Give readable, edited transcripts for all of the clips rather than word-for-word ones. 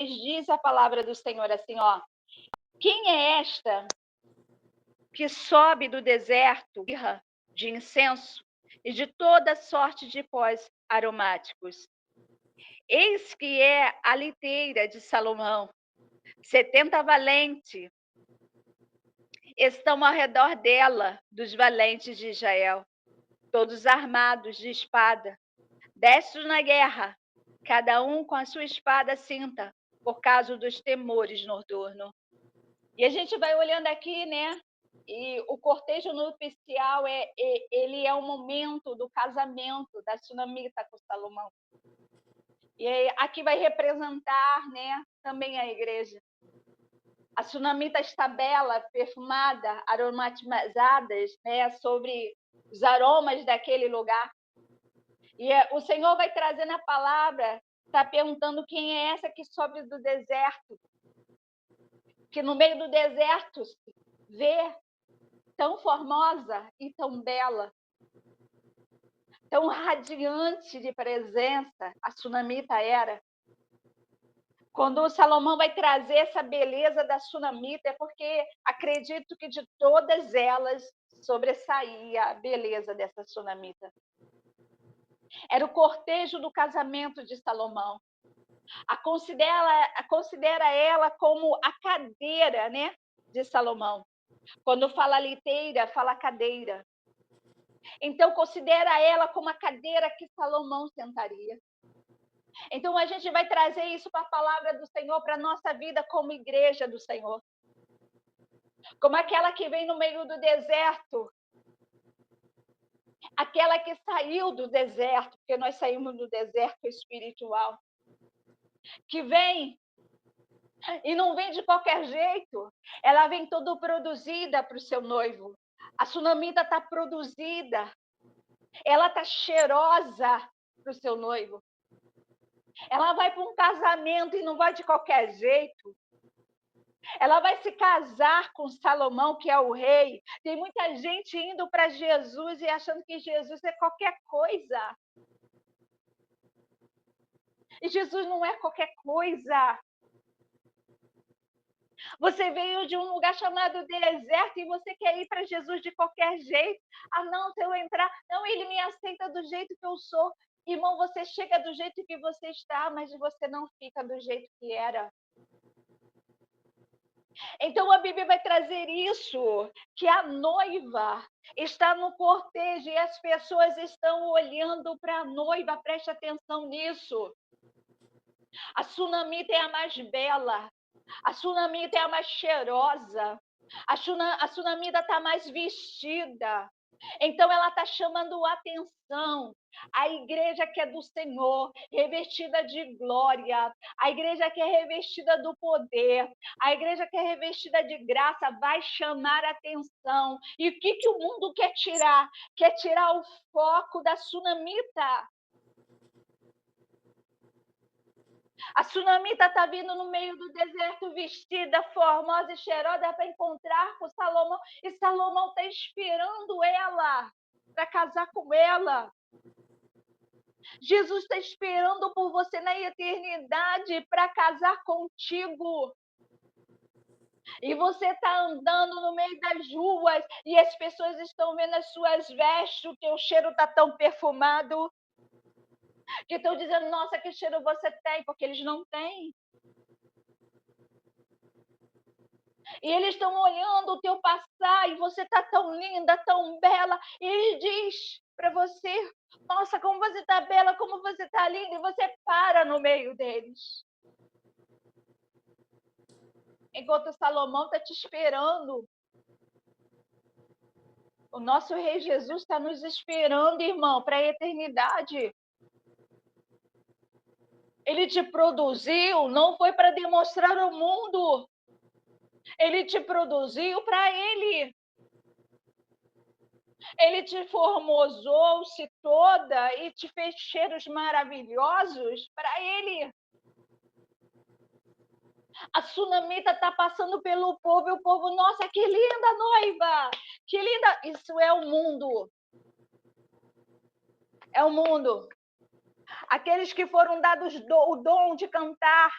diz a palavra do Senhor assim, ó: quem é esta que sobe do deserto de incenso e de toda sorte de pós aromáticos? Eis que é a liteira de Salomão. 70 valentes estão ao redor dela, dos valentes de Israel, todos armados de espada, destros na guerra, cada um com a sua espada cinta, por causa dos temores noturnos. E a gente vai olhando aqui, né? E o cortejo nupcial ele é o momento do casamento da Sunamita com Salomão. E aqui vai representar, né, também a igreja. A Sunamita está bela, perfumada, aromatizadas, né, sobre os aromas daquele lugar. E o Senhor vai trazendo a palavra, está perguntando quem é essa que sobe do deserto, que no meio do deserto vê tão formosa e tão bela, tão radiante de presença, a Sunamita era. Quando o Salomão vai trazer essa beleza da Sunamita, é porque acredito que de todas elas sobressaía a beleza dessa Sunamita. Era o cortejo do casamento de Salomão. Considera ela como a cadeira, né, de Salomão. Quando fala liteira, fala cadeira. Então, considera ela como a cadeira que Salomão sentaria. Então, a gente vai trazer isso para a palavra do Senhor, para a nossa vida como igreja do Senhor. Como aquela que vem no meio do deserto. Aquela que saiu do deserto, porque nós saímos do deserto espiritual. Que vem e não vem de qualquer jeito. Ela vem toda produzida para o seu noivo. A Sunamita está produzida. Ela está cheirosa para o seu noivo. Ela vai para um casamento e não vai de qualquer jeito. Ela vai se casar com Salomão, que é o rei. Tem muita gente indo para Jesus e achando que Jesus é qualquer coisa. E Jesus não é qualquer coisa. Você veio de um lugar chamado deserto e você quer ir para Jesus de qualquer jeito. Ah, não, se eu entrar... Não, ele me aceita do jeito que eu sou. Irmão, você chega do jeito que você está, mas você não fica do jeito que era. Então a Bíblia vai trazer isso, que a noiva está no cortejo e as pessoas estão olhando para a noiva, preste atenção nisso. A Sunamita é a mais bela, a Sunamita é a mais cheirosa, a Sunamita está mais vestida. Então ela está chamando atenção. A igreja que é do Senhor, revestida de glória, a igreja que é revestida do poder, a igreja que é revestida de graça vai chamar atenção. E o que o mundo quer tirar? Quer tirar o foco da Sunamita. A Sunamita está vindo no meio do deserto vestida, formosa e cheirosa para encontrar com Salomão. E Salomão está esperando ela para casar com ela. Jesus está esperando por você na eternidade para casar contigo. E você está andando no meio das ruas e as pessoas estão vendo as suas vestes, o teu cheiro está tão perfumado, que estão dizendo, nossa, que cheiro você tem, porque eles não têm. E eles estão olhando o teu passar e você está tão linda, tão bela. E ele diz para você, nossa, como você está bela, como você está linda. E você para no meio deles. Enquanto Salomão está te esperando. O nosso Rei Jesus está nos esperando, irmão, para a eternidade. Ele te produziu, não foi para demonstrar ao mundo. Ele te produziu para Ele. Ele te formosou-se toda e te fez cheiros maravilhosos para Ele. A Sunamita está passando pelo povo e o povo, nossa, que linda noiva! Que linda! Isso é o mundo. É o mundo. Aqueles que foram dados o dom de cantar.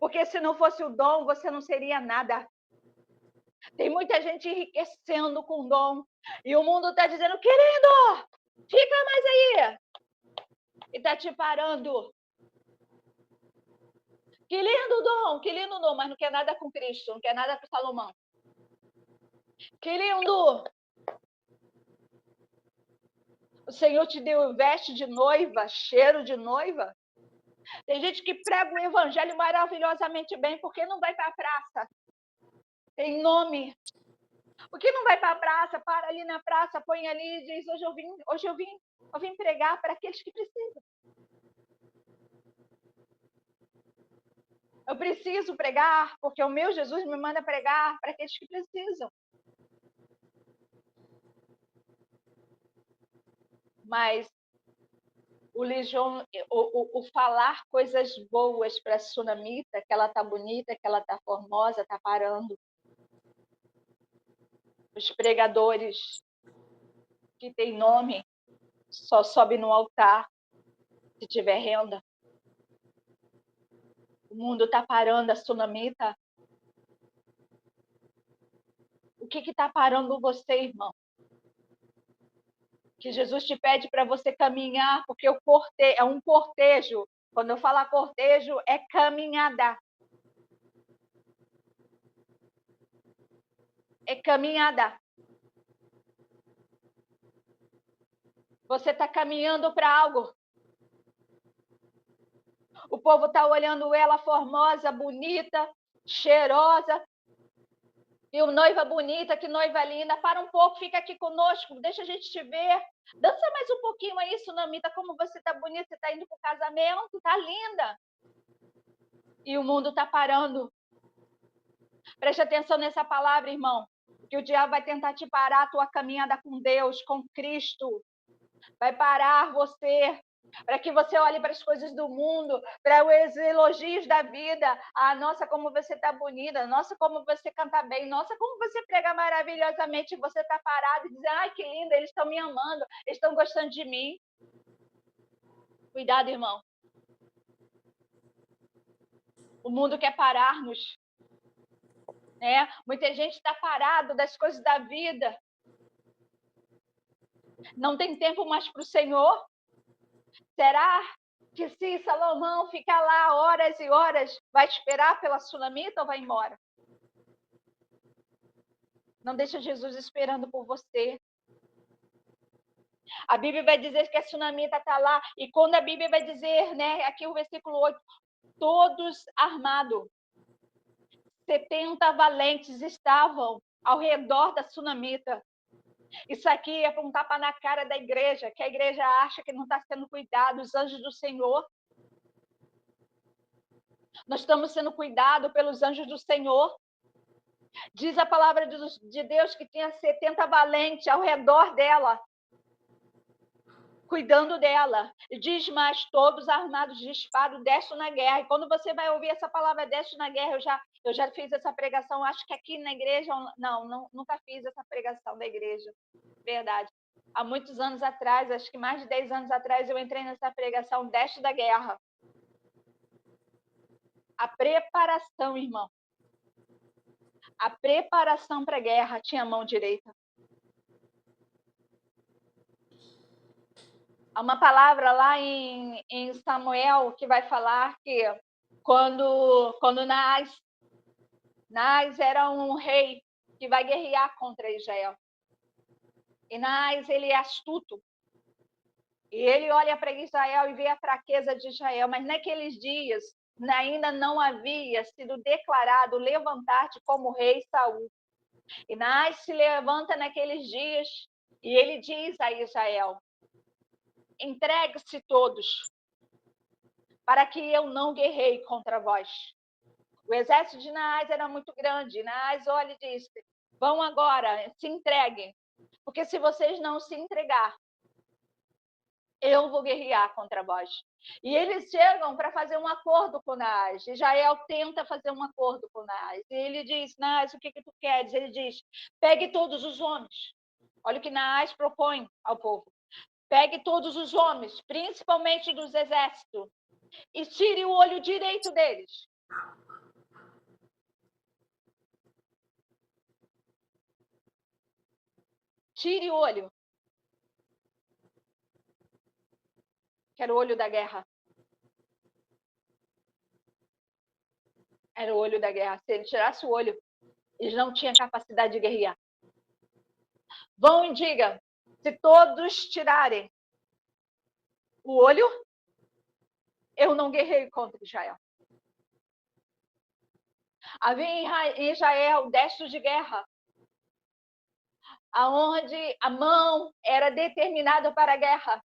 Porque se não fosse o dom, você não seria nada. Tem muita gente enriquecendo com dom. E o mundo está dizendo, querido, fica mais aí. E está te parando. Que lindo dom, mas não quer nada com Cristo, não quer nada com Salomão. Que lindo! O Senhor te deu veste de noiva, cheiro de noiva. Tem gente que prega o evangelho maravilhosamente bem, porque não vai para a praça. Tem nome. Por que não vai para a praça? Para ali na praça, põe ali e diz, hoje eu vim pregar para aqueles que precisam. Eu preciso pregar, porque o meu Jesus me manda pregar para aqueles que precisam. Mas o falar coisas boas para a sunamita, que ela tá bonita, que ela tá formosa, tá parando. Os pregadores que têm nome só sobe no altar se tiver renda. O mundo tá parando a sunamita. O que está parando você, irmão? Que Jesus te pede para você caminhar, porque é um cortejo. Quando eu falo cortejo, é caminhada. É caminhada. Você está caminhando para algo. O povo está olhando ela formosa, bonita, cheirosa. E o noiva bonita, que noiva linda. Para um pouco, fica aqui conosco, deixa a gente te ver. Dança mais um pouquinho aí, Sunamita, como você está bonita, você está indo para o casamento, está linda. E o mundo está parando. Preste atenção nessa palavra, irmão. Que o diabo vai tentar te parar a tua caminhada com Deus, com Cristo. Vai parar você, para que você olhe para as coisas do mundo, para os elogios da vida. Ah, nossa, como você está bonita. Nossa, como você canta bem. Nossa, como você prega maravilhosamente. Você está parado e diz, ai, que linda, eles estão me amando, eles estão gostando de mim. Cuidado, irmão. O mundo quer parar-nos. Né? Muita gente está parado das coisas da vida. Não tem tempo mais para o Senhor? Será que se Salomão ficar lá horas e horas, vai esperar pela sunamita ou vai embora? Não deixa Jesus esperando por você. A Bíblia vai dizer que a sunamita está lá. E quando a Bíblia vai dizer, né, aqui o versículo 8, todos armados. 70 valentes estavam ao redor da sunamita. Isso aqui é para um tapa na cara da igreja, que a igreja acha que não está sendo cuidado, os anjos do Senhor. Nós estamos sendo cuidados pelos anjos do Senhor. Diz a palavra de Deus que tinha 70 valentes ao redor dela, cuidando dela. E diz mais, todos armados de espada, desçam na guerra. E quando você vai ouvir essa palavra, desçam na guerra, eu já fiz essa pregação, acho que aqui na igreja, nunca fiz essa pregação da igreja, verdade. Há muitos anos atrás, acho que mais de 10 anos atrás, eu entrei nessa pregação, desce da guerra. A preparação, irmão. A preparação para a guerra tinha mão direita. Há uma palavra lá em Samuel que vai falar que quando Naás era um rei que vai guerrear contra Israel. E Naás, ele é astuto. E ele olha para Israel e vê a fraqueza de Israel. Mas naqueles dias ainda não havia sido declarado levantar-te como rei Saul. E Naás se levanta naqueles dias e ele diz a Israel, entregue-se todos, para que eu não guerrei contra vós. O exército de Naás era muito grande. Naás olha e diz, vão agora, se entreguem, porque se vocês não se entregar, eu vou guerrear contra vós. E eles chegam para fazer um acordo com Naás. Israel tenta fazer um acordo com Naás. E ele diz, Naás, o que tu queres? Ele diz, pegue todos os homens. Olha o que Naás propõe ao povo. Pegue todos os homens, principalmente dos exércitos, e tire o olho direito deles. tire o olho. Que era o olho da guerra. Era o olho da guerra. Se ele tirasse o olho, eles não tinham capacidade de guerrear. Vão e diga, se todos tirarem o olho, eu não guerreio contra Israel. Havia em Israel destros de guerra, aonde a mão era determinada para a guerra,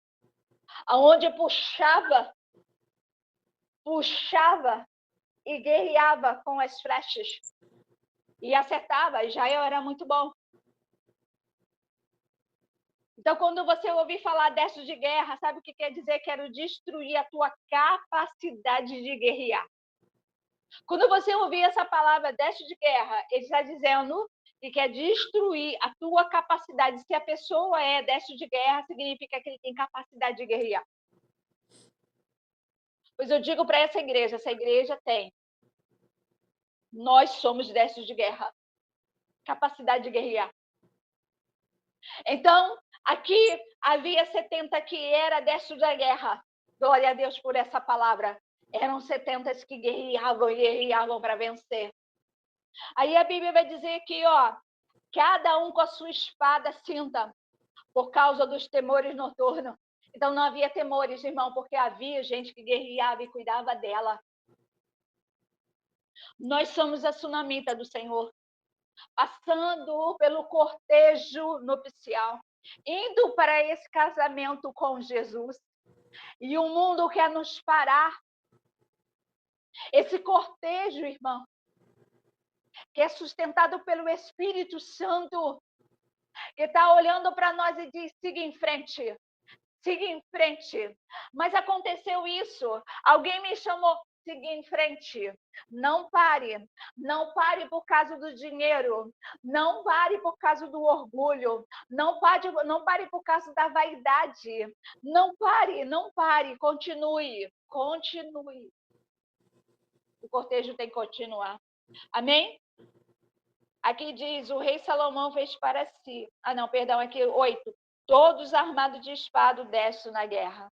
aonde puxava e guerreava com as flechas e acertava. Israel era muito bom. Então, quando você ouvir falar destro de guerra, sabe o que quer dizer? Quero destruir a tua capacidade de guerrear. Quando você ouvir essa palavra destro de guerra, ele está dizendo que quer destruir a tua capacidade. Se a pessoa é destro de guerra, significa que ele tem capacidade de guerrear. Pois eu digo para essa igreja tem. Nós somos destros de guerra. Capacidade de guerrear. Então, aqui havia 70 que era destro da guerra. Glória a Deus por essa palavra. Eram 70 que guerreavam para vencer. Aí a Bíblia vai dizer que, cada um com a sua espada cinta, por causa dos temores noturnos. Então não havia temores, irmão, porque havia gente que guerreava e cuidava dela. Nós somos a sunamita do Senhor, passando pelo cortejo nupcial, indo para esse casamento com Jesus. E o mundo quer nos parar. Esse cortejo, irmão, que é sustentado pelo Espírito Santo, que está olhando para nós e diz: siga em frente. Siga em frente. Mas aconteceu isso. Alguém me chamou, siga em frente. Não pare. Não pare por causa do dinheiro. Não pare por causa do orgulho. Não pare por causa da vaidade. Não pare. Continue. O cortejo tem que continuar. Amém? Aqui diz, o rei Salomão fez para si. Aqui 8. Todos armados de espada destro na guerra.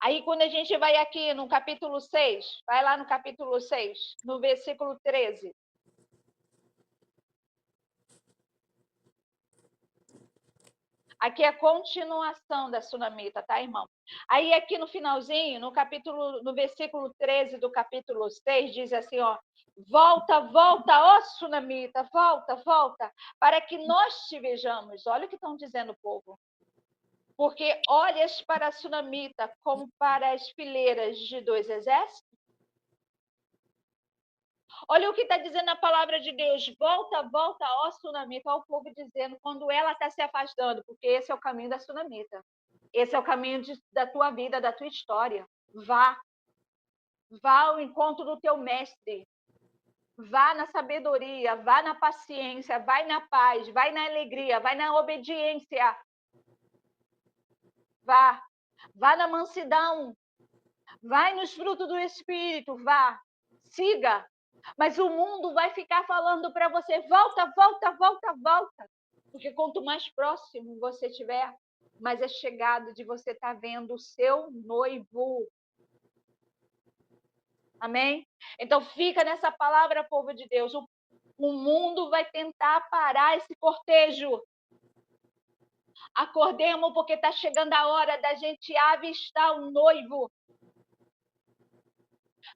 Aí, quando a gente vai aqui no capítulo 6, vai lá no capítulo 6, no versículo 13. Aqui é a continuação da sunamita, tá, irmão? Aí, aqui no finalzinho, no versículo 13 do capítulo 6, diz assim, volta, ó sunamita, volta, para que nós te vejamos. Olha o que estão dizendo o povo. Porque olhas para a sunamita como para as fileiras de 2 exércitos? Olha o que está dizendo a palavra de Deus. Volta, ó sunamita. Olha o povo dizendo quando ela está se afastando, porque esse é o caminho da sunamita. Esse é o caminho da tua vida, da tua história. Vá ao encontro do teu mestre. Vá na sabedoria, vá na paciência, vai na paz, vai na alegria, vai na obediência. Vá na mansidão. Vai nos frutos do Espírito, vá. Siga. Mas o mundo vai ficar falando para você, volta. Porque quanto mais próximo você estiver, mais é chegado de você estar vendo o seu noivo. Amém? Então fica nessa palavra, povo de Deus. O mundo vai tentar parar esse cortejo. Acordemos, porque está chegando a hora da gente avistar o noivo.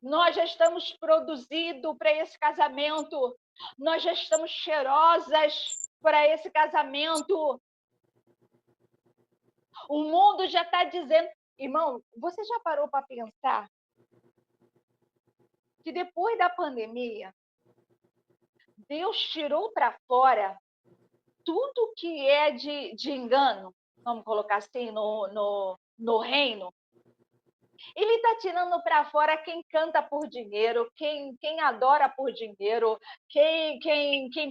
Nós já estamos produzidos para esse casamento. Nós já estamos cheirosas para esse casamento. O mundo já está dizendo... Irmão, você já parou para pensar que depois da pandemia, Deus tirou para fora tudo que é de engano, vamos colocar assim, no reino? Ele está tirando para fora quem canta por dinheiro, quem adora por dinheiro, quem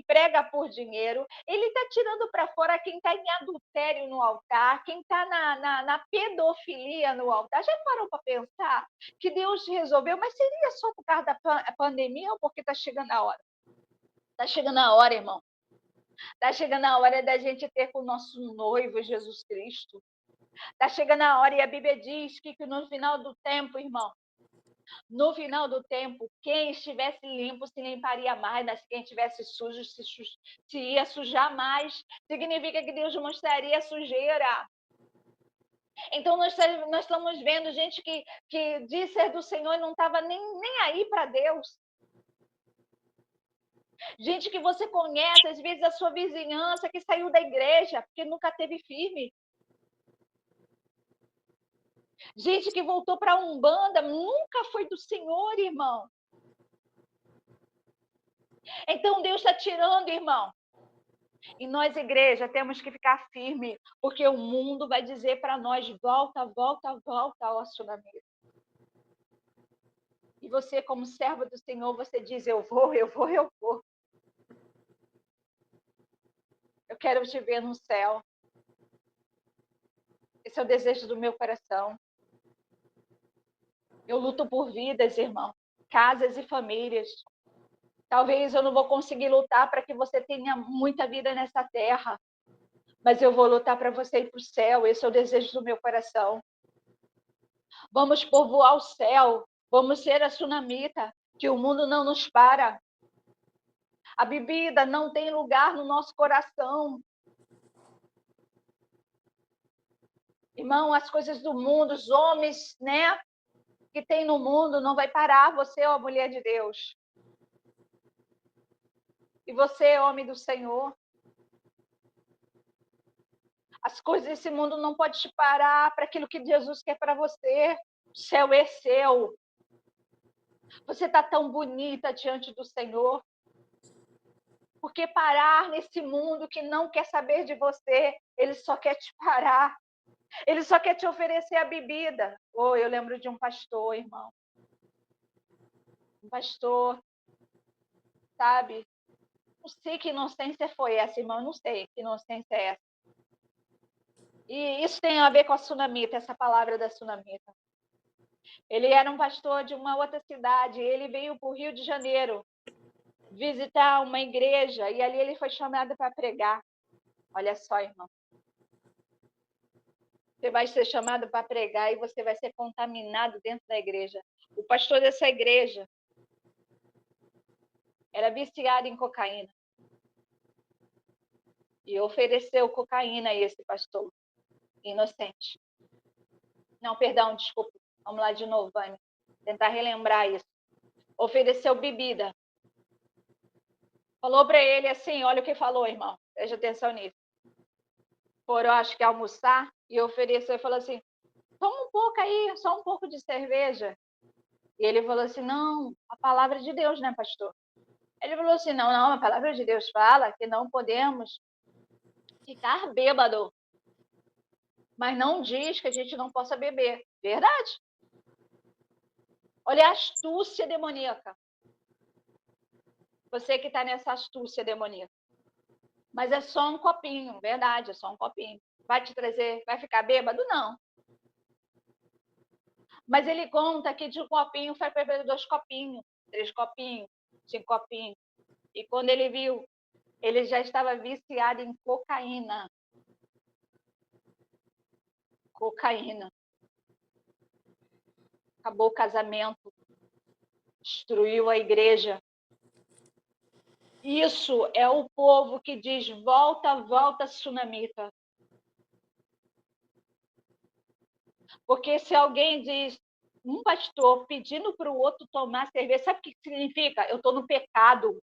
prega por dinheiro. Ele está tirando para fora quem está em adultério no altar, quem está na pedofilia no altar. Já parou para pensar que Deus resolveu? Mas seria só por causa da pandemia ou porque está chegando a hora? Está chegando a hora, irmão, Está chegando a hora da gente ter com o nosso noivo, Jesus Cristo. Está chegando a hora, e a Bíblia diz que no final do tempo, irmão, no final do tempo, quem estivesse limpo se limparia mais, mas quem estivesse sujo se ia sujar mais. Significa que Deus mostraria a sujeira. Então, nós estamos vendo gente que diz ser do Senhor e não estava nem aí para Deus. Gente que você conhece, às vezes a sua vizinhança, que saiu da igreja, porque nunca teve firme. Gente que voltou para a Umbanda, nunca foi do Senhor, irmão. Então, Deus está tirando, irmão. E nós, igreja, temos que ficar firme, porque o mundo vai dizer para nós, volta, volta, volta ao acionamento. E você, como servo do Senhor, você diz, eu vou, eu vou, eu vou. Eu quero te ver no céu. Esse é o desejo do meu coração. Eu luto por vidas, irmão, casas e famílias. Talvez eu não vou conseguir lutar para que você tenha muita vida nessa terra, mas eu vou lutar para você ir para o céu. Esse é o desejo do meu coração. Vamos povoar o céu. Vamos ser a sunamita, que o mundo não nos para. A bebida não tem lugar no nosso coração. Irmão, as coisas do mundo, os homens, né, que tem no mundo, não vai parar você, ó mulher de Deus. E você, homem do Senhor. As coisas desse mundo não podem te parar para aquilo que Jesus quer para você. O céu é seu. Você está tão bonita diante do Senhor. Por que parar nesse mundo que não quer saber de você? Ele só quer te parar. Ele só quer te oferecer a bebida. Oh, eu lembro de um pastor, irmão. Um pastor, sabe? Não sei que inocência foi essa, irmão. Não sei que inocência é essa. E isso tem a ver com a sunamita, essa palavra da sunamita. Ele era um pastor de uma outra cidade. Ele veio para o Rio de Janeiro visitar uma igreja e ali ele foi chamado para pregar. Olha só, irmão. Você vai ser chamado para pregar e você vai ser contaminado dentro da igreja. O pastor dessa igreja era viciado em cocaína. E ofereceu cocaína a esse pastor, inocente. Não, perdão, desculpa. Vamos lá de novo, Vânia. Tentar relembrar isso. Ofereceu bebida. Falou para ele assim, olha o que falou, irmão. Preste atenção nisso. Foram, acho que, almoçar e ofereceu e falou assim, toma um pouco aí, só um pouco de cerveja. E ele falou assim, não, a palavra de Deus, né, pastor? Ele falou assim, não, a palavra de Deus fala que não podemos ficar bêbado, mas não diz que a gente não possa beber. Verdade. Olha a astúcia demoníaca. Você que está nessa astúcia demoníaca. Mas é só um copinho, verdade, é só um copinho. Vai te trazer, vai ficar bêbado? Não. Mas ele conta que de um copinho foi para beber 2 copinhos, 3 copinhos, 5 copinhos. E quando ele viu, ele já estava viciado em cocaína. Cocaína. Acabou o casamento. Destruiu a igreja. Isso é o povo que diz, volta, volta, sunamita. Porque se alguém diz, um pastor pedindo para o outro tomar cerveja, sabe o que significa? Eu estou no pecado.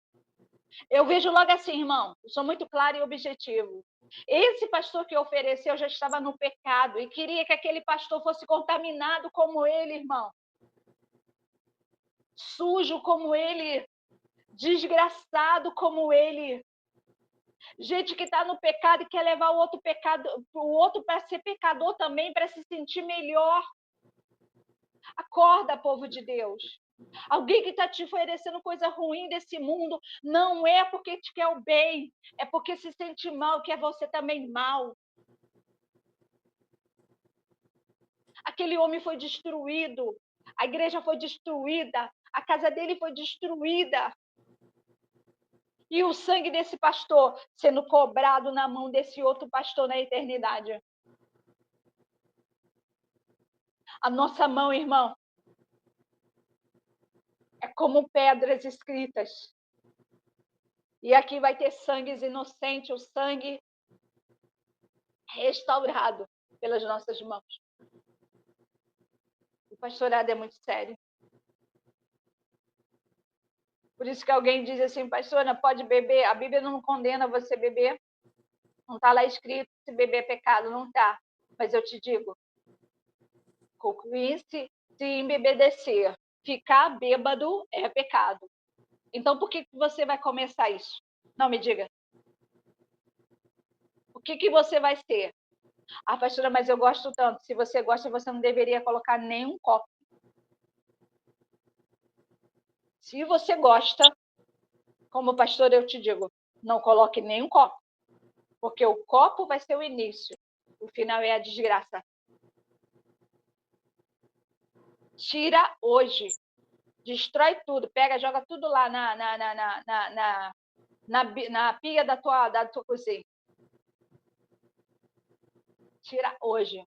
Eu vejo logo assim, irmão, eu sou muito claro e objetivo. Esse pastor que ofereceu já estava no pecado e queria que aquele pastor fosse contaminado como ele, irmão. Sujo como ele, desgraçado como ele. Gente que está no pecado e quer levar o outro para ser pecador também, para se sentir melhor. Acorda, povo de Deus. Alguém que está te oferecendo coisa ruim desse mundo, não é porque te quer o bem, é porque se sente mal, quer você também mal. Aquele homem foi destruído, a igreja foi destruída, a casa dele foi destruída. E o sangue desse pastor sendo cobrado na mão desse outro pastor na eternidade. A nossa mão, irmão, é como pedras escritas. E aqui vai ter sangues inocentes, o sangue restaurado pelas nossas mãos. O pastorado é muito sério. Por isso que alguém diz assim, pastora, pode beber? A Bíblia não condena você beber. Não está lá escrito se beber é pecado, não está. Mas eu te digo, se embebedecer, ficar bêbado é pecado. Então, por que você vai começar isso? Não, me diga. O que você vai ser? Ah, pastora, mas eu gosto tanto. Se você gosta, você não deveria colocar nenhum copo. Se você gosta, como pastor, eu te digo, não coloque nenhum copo. Porque o copo vai ser o início. O final é a desgraça. Tira hoje. Destrói tudo. Pega, joga tudo lá na pia da tua cozinha. Tira hoje.